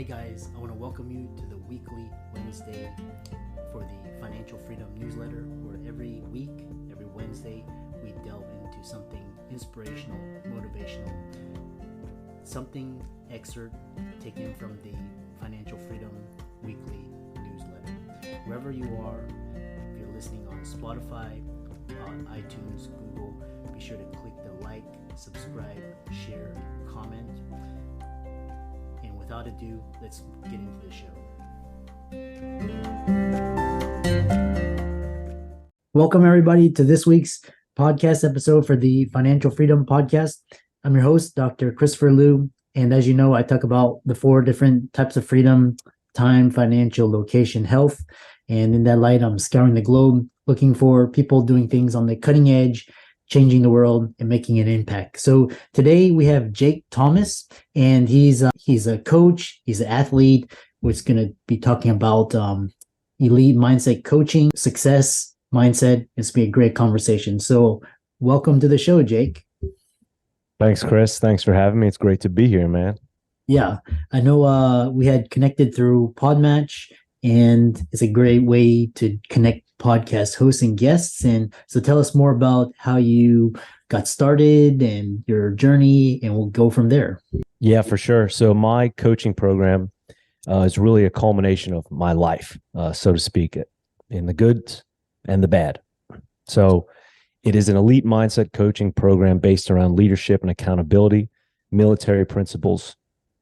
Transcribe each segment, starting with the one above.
Hey guys, I want to welcome you to the weekly Wednesday for the Financial Freedom newsletter, where every week, every Wednesday, we delve into something inspirational, motivational, something excerpt taken from the Financial Freedom weekly newsletter. Wherever you are, if you're listening on Spotify, on iTunes, Google, be sure to click the like, subscribe, share, comment. And without ado, let's get into the show. Welcome everybody to this week's podcast episode for the Financial Freedom Podcast. I'm your host, Dr. Christopher Liu. And as you know, I talk about the 4 different types of freedom: time, financial, location, health. And in that light, I'm scouring the globe, looking for people doing things on the cutting edge, changing the world and making an impact. So today we have Jake Thomas, and he's a coach, he's an athlete. We're going to be talking about elite mindset coaching, success, mindset. It's been a great conversation. So welcome to the show, Jake. Thanks, Chris. Thanks for having me. It's great to be here, man. Yeah, I know we had connected through Podmatch, and it's a great way to connect podcast hosts and guests. And so tell us more about how you got started and your journey, and we'll go from there. Yeah, for sure. So my coaching program is really a culmination of my life, so to speak, in the good and the bad. So it is an elite mindset coaching program based around leadership and accountability, military principles,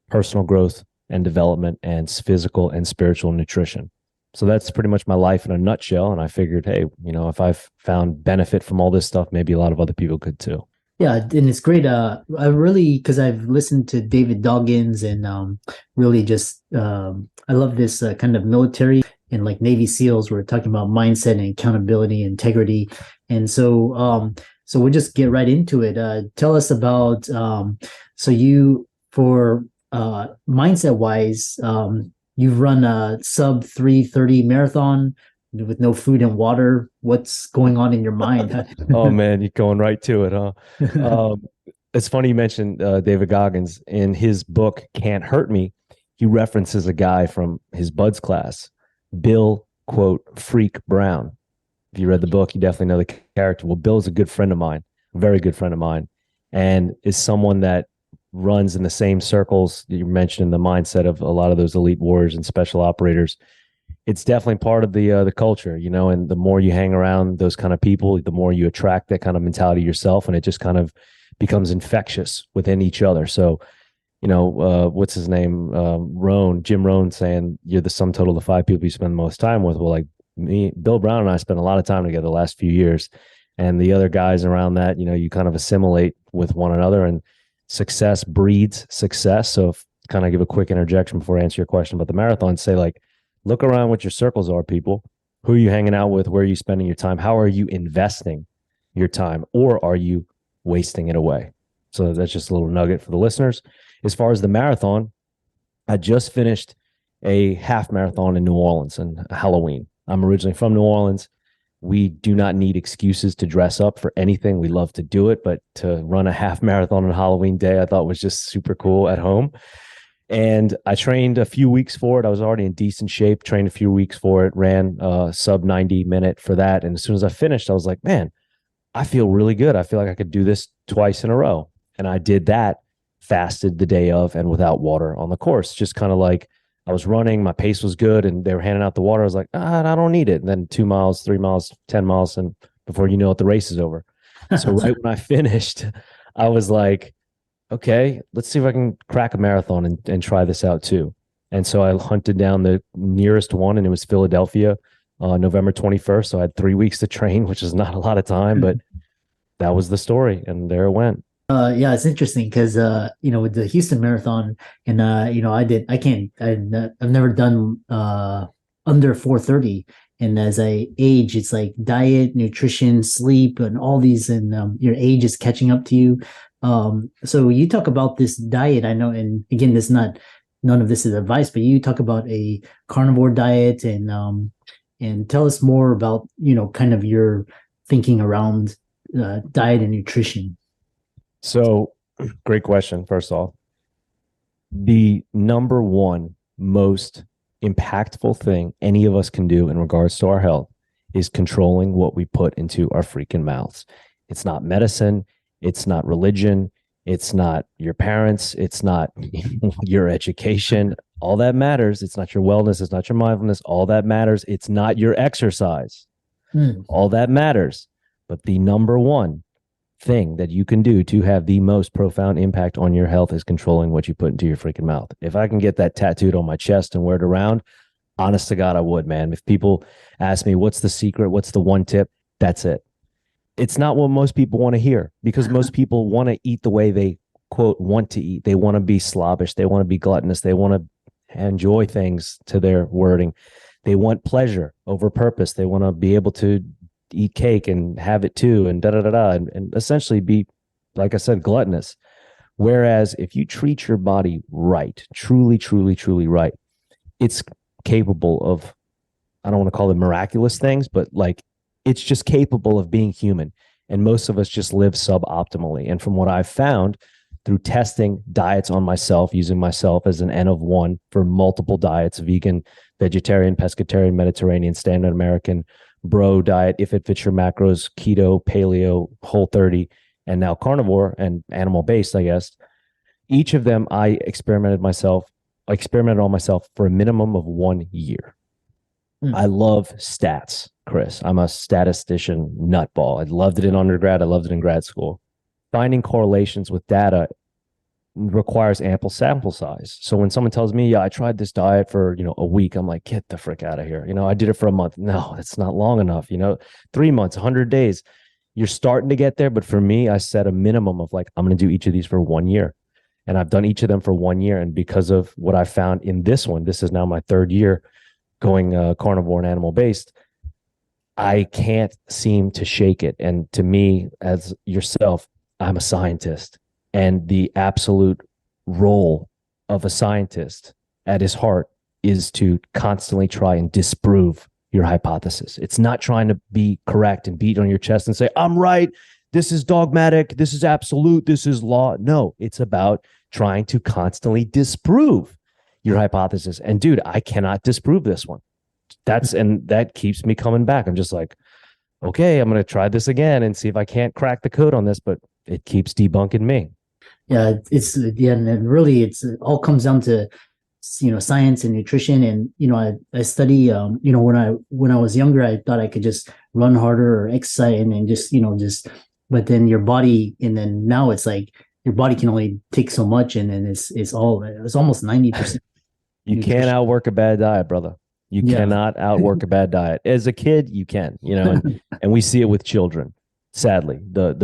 personal growth and development, and physical and spiritual nutrition. So that's pretty much my life in a nutshell. And I figured, hey, if I've found benefit from all this stuff, maybe a lot of other people could too. Yeah, and it's great. I really, because I've listened to David Goggins, and really just, I love this kind of military and like Navy SEALs. We're talking about mindset and accountability, integrity. And so we'll just get right into it. Tell us about, so you, for mindset wise, you've run a sub 3:30 marathon with no food and water. What's going on in your mind? Oh man, you're going right to it, huh? It's funny you mentioned David Goggins. In his book Can't Hurt Me, he references a guy from his Buds class, Bill, quote, Freak Brown. If you read the book, you definitely know the character. Well, Bill's a good friend of mine, a very good friend of mine, and is someone that runs in the same circles that you mentioned in the mindset of a lot of those elite warriors and special operators. It's definitely part of the culture, and the more you hang around those kind of people, the more you attract that kind of mentality yourself, and it just kind of becomes infectious within each other. So, what's his name? Jim Rohn, saying you're the sum total of the 5 people you spend the most time with. Well, like me, Bill Brown and I spent a lot of time together the last few years, and the other guys around that, you kind of assimilate with one another, and success breeds success. So kind of give a quick interjection before I answer your question about the marathon, say like, look around what your circles are, people. Who are you hanging out with? Where are you spending your time? How are you investing your time? Or are you wasting it away? So that's just a little nugget for the listeners. As far as the marathon, I just finished a half marathon in New Orleans on Halloween. I'm originally from New Orleans. We do not need excuses to dress up for anything. We love to do it, but to run a half marathon on Halloween day, I thought was just super cool at home. And I trained a few weeks for it. I was already in decent shape, trained a few weeks for it, ran sub 90 minute for that. And as soon as I finished, I was like, man, I feel really good. I feel like I could do this twice in a row. And I did that, fasted the day of and without water on the course. Just kind of like I was running, my pace was good, and they were handing out the water. I was like, I don't need it. And then 2 miles, 3 miles, 10 miles. And before you know it, the race is over. So right when I finished, I was like, okay, let's see if I can crack a marathon and try this out too. And so I hunted down the nearest one, and it was Philadelphia, November 21st. So I had 3 weeks to train, which is not a lot of time, but that was the story. And there it went. Yeah, it's interesting because, with the Houston Marathon, and, I've never done under 4:30. And as I age, it's like diet, nutrition, sleep, and all these, and your age is catching up to you. So you talk about this diet, I know, and again, none of this is advice, but you talk about a carnivore diet, and tell us more about, kind of your thinking around diet and nutrition. So great question. First off, the number one most impactful thing any of us can do in regards to our health is controlling what we put into our freaking mouths. It's not medicine. It's not religion. It's not your parents. It's not your education. All that matters. It's not your wellness. It's not your mindfulness. All that matters. It's not your exercise. All that matters. But the number one thing that you can do to have the most profound impact on your health is controlling what you put into your freaking mouth. If I can get that tattooed on my chest and wear it around, honest to God, I would, man. If people ask me, what's the secret? What's the one tip? That's it. It's not what most people want to hear, because most people want to eat the way they, quote, want to eat. They want to be slobbish. They want to be gluttonous. They want to enjoy things, to their wording. They want pleasure over purpose. They want to be able to eat cake and have it too, and and essentially be, like I said, gluttonous. Whereas if you treat your body right, truly, truly, truly right, it's capable of, I don't want to call it miraculous things, but like, it's just capable of being human. And most of us just live suboptimally. And from what I've found through testing diets on myself, using myself as an N of one for multiple diets, vegan, vegetarian, pescatarian, Mediterranean, standard American, bro diet, if it fits your macros, keto, paleo, whole 30, and now carnivore and animal based, I guess. Each of them I experimented on myself for a minimum of 1 year. I love stats, Chris. I'm a statistician nutball. I loved it in undergrad. I loved it in grad school. Finding correlations with data requires ample sample size. So when someone tells me, yeah, I tried this diet for, a week, I'm like, get the frick out of here. I did it for a month. No, that's not long enough. 3 months, 100 days, you're starting to get there. But for me, I set a minimum of like, I'm going to do each of these for 1 year. And I've done each of them for 1 year. And because of what I found in this one, this is now my third year going carnivore and animal based, I can't seem to shake it. And to me, as yourself, I'm a scientist. And the absolute role of a scientist at his heart is to constantly try and disprove your hypothesis. It's not trying to be correct and beat on your chest and say, I'm right, this is dogmatic, this is absolute, this is law. No, it's about trying to constantly disprove your hypothesis. And dude, I cannot disprove this one. That keeps me coming back. I'm just like, okay, I'm going to try this again and see if I can't crack the code on this, but it keeps debunking me. Yeah, and really it all comes down to science and nutrition. And I study when I was younger, I thought I could just run harder or exercise and just but then your body, and then now it's like your body can only take so much, and then it's almost 90%. You can't outwork a bad diet, brother. You cannot outwork a bad diet. As a kid, you can, and we see it with children. Sadly, the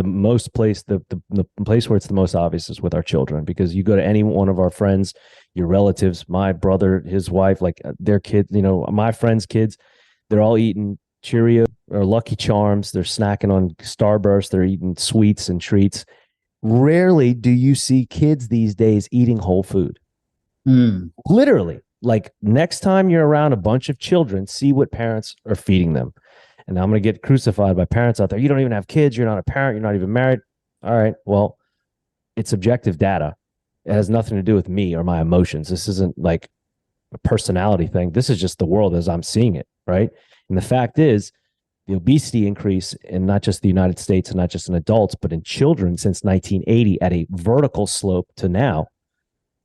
place where it's the most obvious is with our children, because you go to any one of our friends, your relatives, my brother, his wife, like their kids, my friends' kids, they're all eating Cheerios or Lucky Charms. They're snacking on Starburst. They're eating sweets and treats. Rarely do you see kids these days eating whole food. Literally, like next time you're around a bunch of children, see what parents are feeding them. And I'm going to get crucified by parents out there. You don't even have kids. You're not a parent. You're not even married. All right. Well, it's objective data. It has nothing to do with me or my emotions. This isn't like a personality thing. This is just the world as I'm seeing it. Right. And the fact is, the obesity increase in not just the United States and not just in adults, but in children since 1980 at a vertical slope to now,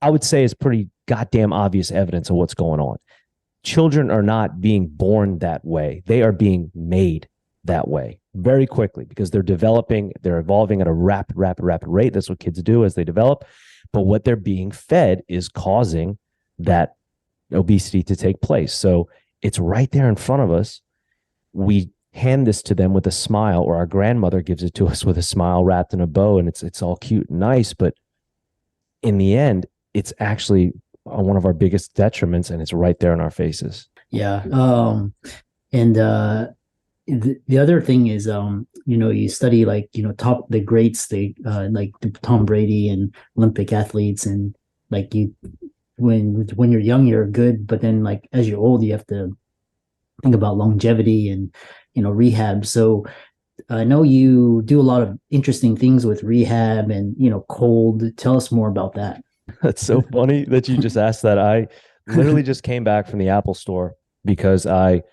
I would say is pretty goddamn obvious evidence of what's going on. Children are not being born that way. They are being made that way very quickly because they're evolving at a rapid rate. That's what kids do as they develop. But what they're being fed is causing that obesity to take place. So it's right there in front of us. We hand this to them with a smile, or our grandmother gives it to us with a smile wrapped in a bow, and it's all cute and nice. But in the end, it's actually one of our biggest detriments, and it's right there in our faces. Yeah. And the other thing is, you study like, the greats, like Tom Brady and Olympic athletes, and like when you're young, you're good, but then like as you're old, you have to think about longevity and, rehab. So I know you do a lot of interesting things with rehab and, cold. Tell us more about that. That's so funny that you just asked that. Literally just came back from the Apple store because I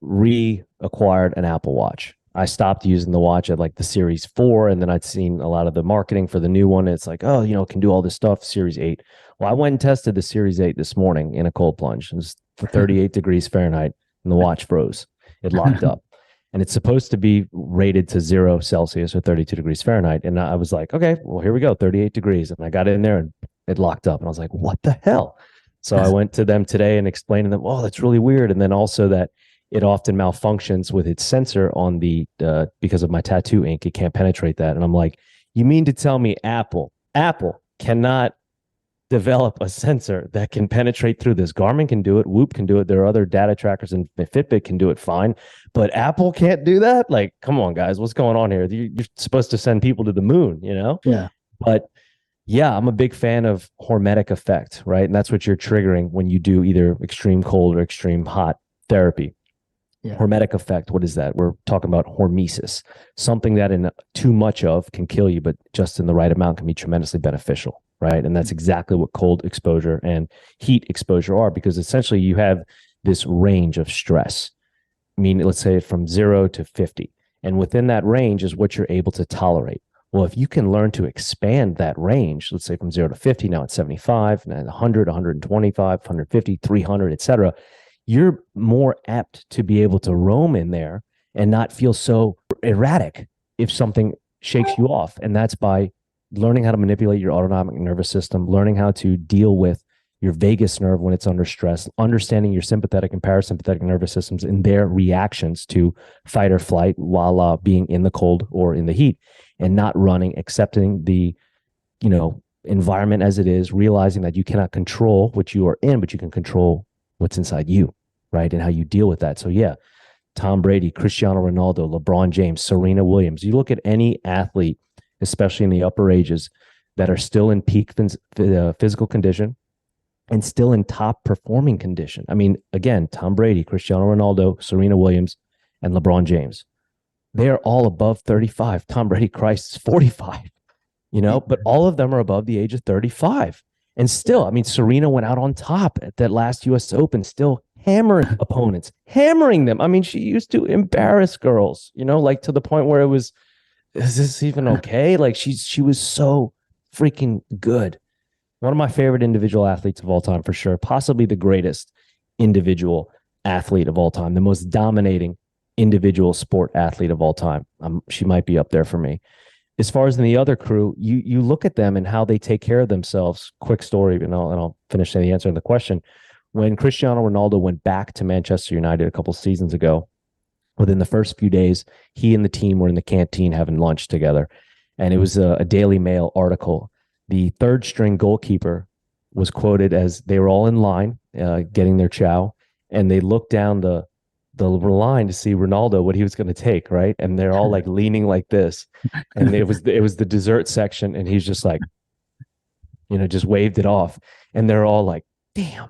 reacquired an Apple Watch. I stopped using the watch at like the Series 4, and then I'd seen a lot of the marketing for the new one. It's like, oh, it can do all this stuff, Series 8. Well, I went and tested the Series 8 this morning in a cold plunge. It was 38 degrees Fahrenheit, and the watch froze. It locked up. And it's supposed to be rated to 0 Celsius or 32 degrees Fahrenheit. And I was like, okay, well, here we go, 38 degrees. And I got in there and it locked up. And I was like, what the hell? So I went to them today and explained to them, oh, that's really weird. And then also that it often malfunctions with its sensor on the, because of my tattoo ink, it can't penetrate that. And I'm like, you mean to tell me Apple cannot develop a sensor that can penetrate through this? Garmin can do it, Whoop can do it, there are other data trackers, and Fitbit can do it fine, but Apple can't do that? Like, come on, guys, what's going on here? You're supposed to send people to the moon, Yeah. But yeah, I'm a big fan of hormetic effect, right? And that's what you're triggering when you do either extreme cold or extreme hot therapy. Yeah. Hormetic effect, what is that? We're talking about hormesis, something that in too much of can kill you, but just in the right amount can be tremendously beneficial, right? And that's exactly what cold exposure and heat exposure are, because essentially you have this range of stress. I mean, let's say from 0 to 50. And within that range is what you're able to tolerate. Well, if you can learn to expand that range, let's say from 0 to 50, now it's 75, now 100, 125, 150, 300, et cetera, you're more apt to be able to roam in there and not feel so erratic if something shakes you off. And that's by learning how to manipulate your autonomic nervous system, learning how to deal with your vagus nerve when it's under stress, understanding your sympathetic and parasympathetic nervous systems and their reactions to fight or flight while being in the cold or in the heat, and not running, accepting the, environment as it is, realizing that you cannot control what you are in, but you can control what's inside you, right? And how you deal with that. So yeah, Tom Brady, Cristiano Ronaldo, LeBron James, Serena Williams. You look at any athlete, especially in the upper ages, that are still in peak physical condition and still in top performing condition. I mean, again, Tom Brady, Cristiano Ronaldo, Serena Williams, and LeBron James. They are all above 35. Tom Brady, Christ, is 45, but all of them are above the age of 35. And still, I mean, Serena went out on top at that last US Open, still hammering opponents, hammering them. I mean, she used to embarrass girls, like to the point where it was, is this even okay? Like she was so freaking good. One of my favorite individual athletes of all time, for sure. Possibly the greatest individual athlete of all time, the most dominating individual sport athlete of all time. She might be up there for me. As far as in the other crew, you look at them and how they take care of themselves. Quick story, and I'll finish the answer to the question. When Cristiano Ronaldo went back to Manchester United a couple seasons ago, within the first few days, he and the team were in the canteen having lunch together. And it was a Daily Mail article. The third string goalkeeper was quoted as they were all in line getting their chow, and they looked down the line to see Ronaldo, what he was going to take, right? And they're all like leaning like this. And it was the dessert section, and he's just like, just waved it off. And they're all like, damn,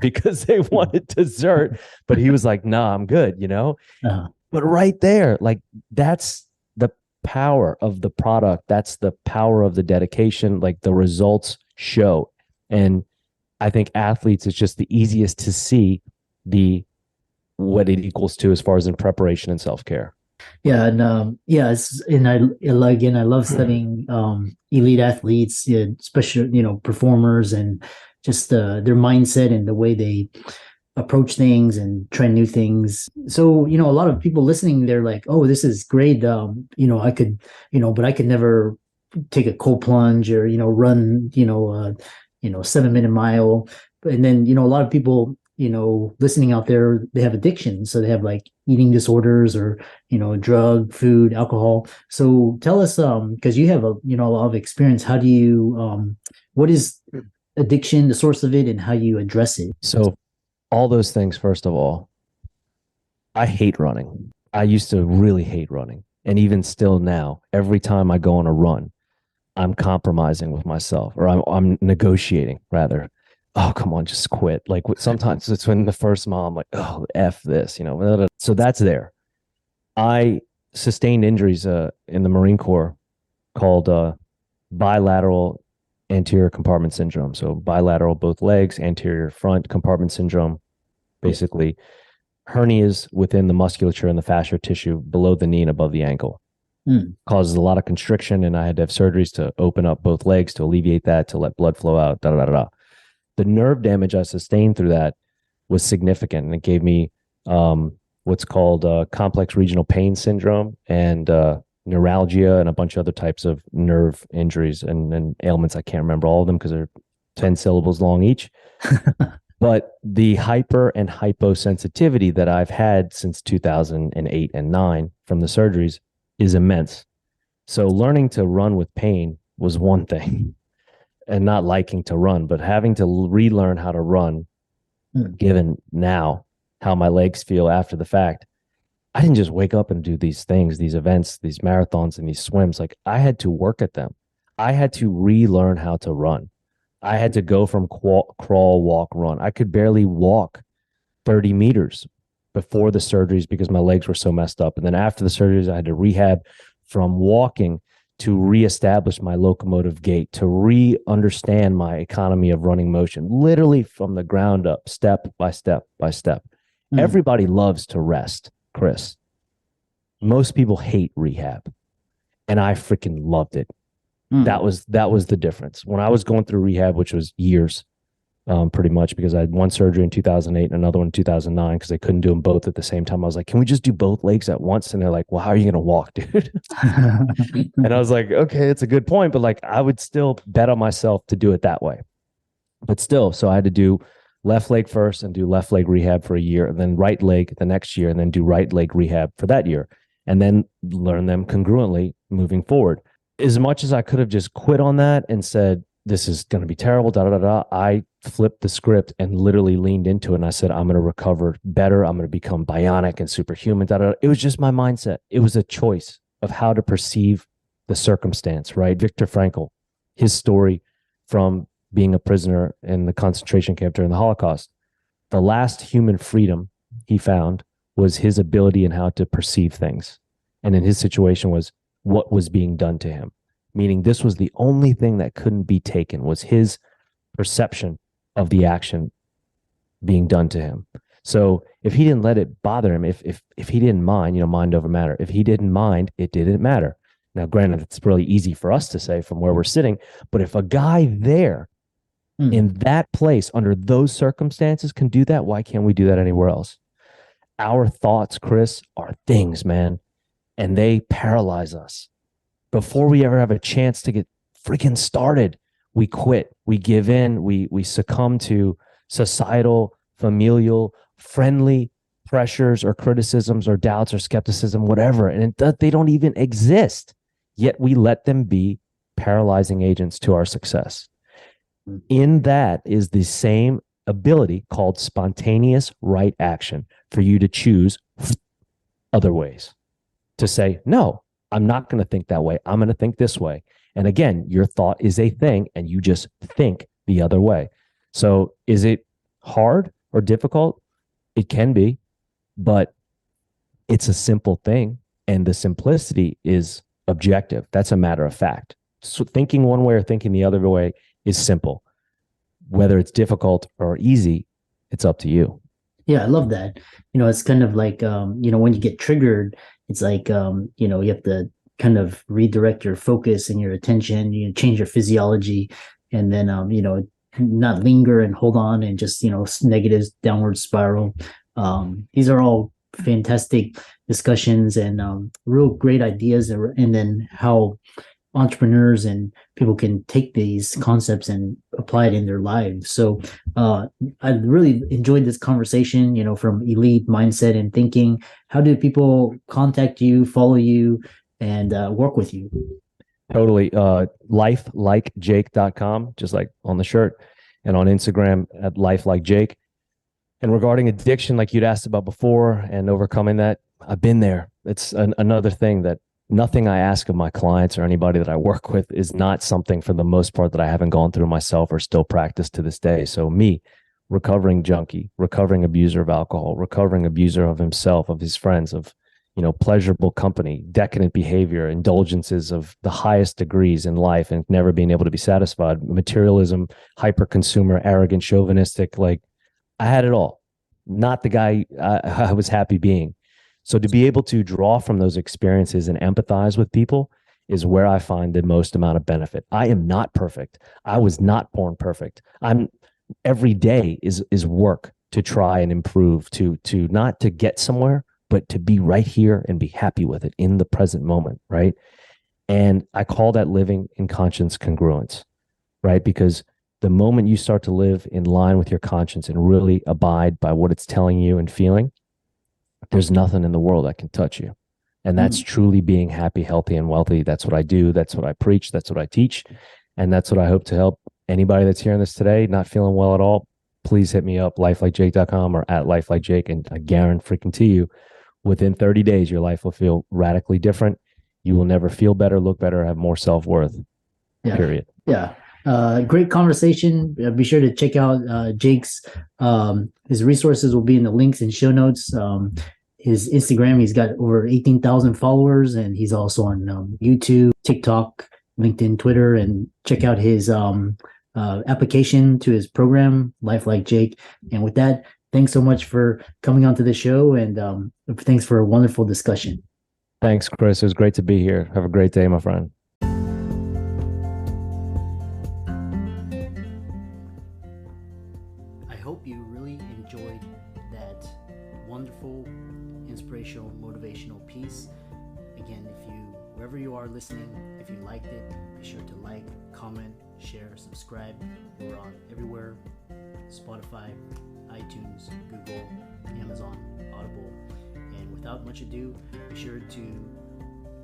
because they wanted dessert. But he was like, nah, I'm good, Uh-huh. But right there, like that's the power of the product. That's the power of the dedication. Like the results show. And I think athletes, it's just the easiest to see what it equals to as far as in preparation and self-care. Yeah, and I love studying elite athletes, especially performers, and just their mindset and the way they approach things and try new things. So a lot of people listening, they're like, "Oh, this is great." I could, but I could never take a cold plunge or run 7-minute mile. And then a lot of people listening out there, they have addictions. So they have like eating disorders or, drug, food, alcohol. So tell us, because you have a lot of experience, how do you, what is addiction, the source of it, and how you address it? So all those things, first of all, I hate running. I used to really hate running. And even still now, every time I go on a run, I'm compromising with myself, or I'm negotiating rather. Oh, come on, just quit. Like sometimes it's when the first mile, I'm like, oh, F this, So that's there. I sustained injuries in the Marine Corps called bilateral anterior compartment syndrome. So bilateral, both legs, anterior front compartment syndrome, basically hernias within the musculature and the fascial tissue below the knee and above the ankle. Causes a lot of constriction, and I had to have surgeries to open up both legs to alleviate that, to let blood flow out, The nerve damage I sustained through that was significant, and it gave me what's called complex regional pain syndrome and neuralgia and a bunch of other types of nerve injuries and ailments. I can't remember all of them because they're 10 syllables long each. But the hyper and hyposensitivity that I've had since 2008 and 9 from the surgeries is immense. So learning to run with pain was one thing, and not liking to run, but having to relearn how to run, given now how my legs feel after the fact. I didn't just wake up and do these things, these events, these marathons and these swims. Like, I had to work at them. I had to relearn how to run. I had to go from crawl, walk, run. I could barely walk 30 meters before the surgeries because my legs were so messed up. And then after the surgeries, I had to rehab from walking to reestablish my locomotive gait, to re-understand my economy of running motion, literally from the ground up, step by step by step. Everybody loves to rest, Chris. Most people hate rehab, and I freaking loved it. That was the difference. When I was going through rehab, which was years, pretty much, because I had one surgery in 2008 and another one in 2009 because they couldn't do them both at the same time. I was like, can we just do both legs at once? And they're like, well, how are you going to walk, dude? And I was like, okay, it's a good point, but like, I would still bet on myself to do it that way. But still, so I had to do left leg first and do left leg rehab for a year, and then right leg the next year, and then do right leg rehab for that year, and then learn them congruently moving forward. As much as I could have just quit on that and said, this is going to be terrible, I flipped the script and literally leaned into it. And I said, I'm going to recover better. I'm going to become bionic and superhuman. It was just my mindset. It was a choice of how to perceive the circumstance, right? Viktor Frankl, his story from being a prisoner in the concentration camp during the Holocaust. The last human freedom he found was his ability and how to perceive things. And in his situation was what was being done to him, meaning this was the only thing that couldn't be taken, was his perception of the action being done to him. So if he didn't let it bother him, if he didn't mind, mind over matter. If he didn't mind, it didn't matter. Now, granted, it's really easy for us to say from where we're sitting, but if a guy there in that place under those circumstances can do that, why can't we do that anywhere else? Our thoughts, Chris, are things, man, and they paralyze us. Before we ever have a chance to get freaking started, we quit, we give in, we succumb to societal, familial, friendly pressures or criticisms or doubts or skepticism, whatever. And they don't even exist, yet we let them be paralyzing agents to our success. In that is the same ability called spontaneous right action for you to choose other ways, to say, no, I'm not going to think that way. I'm going to think this way. And again, your thought is a thing and you just think the other way. So is it hard or difficult? It can be, but it's a simple thing. And the simplicity is objective. That's a matter of fact. So thinking one way or thinking the other way is simple. Whether it's difficult or easy, it's up to you. Yeah, I love that. It's kind of like, when you get triggered, it's like, you have to kind of redirect your focus and your attention, change your physiology, and then, not linger and hold on and just, negative downward spiral. These are all fantastic discussions and real great ideas, and then how entrepreneurs and people can take these concepts and apply it in their lives. So I really enjoyed this conversation, from elite mindset and thinking. How do people contact you, follow you, and work with you? Totally. Lifelikejake.com, just like on the shirt, and on Instagram at lifelikejake. And regarding addiction, like you'd asked about before, and overcoming that, I've been there. It's another thing that nothing I ask of my clients or anybody that I work with is not something, for the most part, that I haven't gone through myself or still practice to this day. So me, recovering junkie, recovering abuser of alcohol, recovering abuser of himself, of his friends, of pleasurable company, decadent behavior, indulgences of the highest degrees in life, and never being able to be satisfied, materialism, hyper consumer, arrogant, chauvinistic. Like, I had it all. Not the guy I was happy being. So to be able to draw from those experiences and empathize with people is where I find the most amount of benefit. I am not perfect. I was not born perfect. Every day is work to try and improve, to not to get somewhere, but to be right here and be happy with it in the present moment, right? And I call that living in conscience congruence, right? Because the moment you start to live in line with your conscience and really abide by what it's telling you and feeling, there's nothing in the world that can touch you. And that's truly being happy, healthy, and wealthy. That's what I do. That's what I preach. That's what I teach. And that's what I hope to help anybody that's hearing this today, not feeling well at all. Please hit me up, lifelikejake.com or at lifelikejake. And I guarantee you, within 30 days, your life will feel radically different. You will never feel better, look better, have more self-worth. Yeah. Period. Yeah. Great conversation. Be sure to check out Jake's. His resources will be in the links and show notes. His Instagram, he's got over 18,000 followers, and he's also on YouTube, TikTok, LinkedIn, Twitter, and check out his application to his program, Life Like Jake. And with that, thanks so much for coming onto the show, and thanks for a wonderful discussion. Thanks, Chris. It was great to be here. Have a great day, my friend. I hope you really enjoyed that wonderful, inspirational, motivational piece. Again, wherever you are listening, if you liked it, be sure to like, comment, share, subscribe. We're on everywhere: Spotify, iTunes, Google, Amazon, Audible. And without much ado, be sure to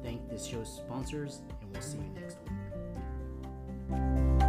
thank this show's sponsors, and we'll see you next week.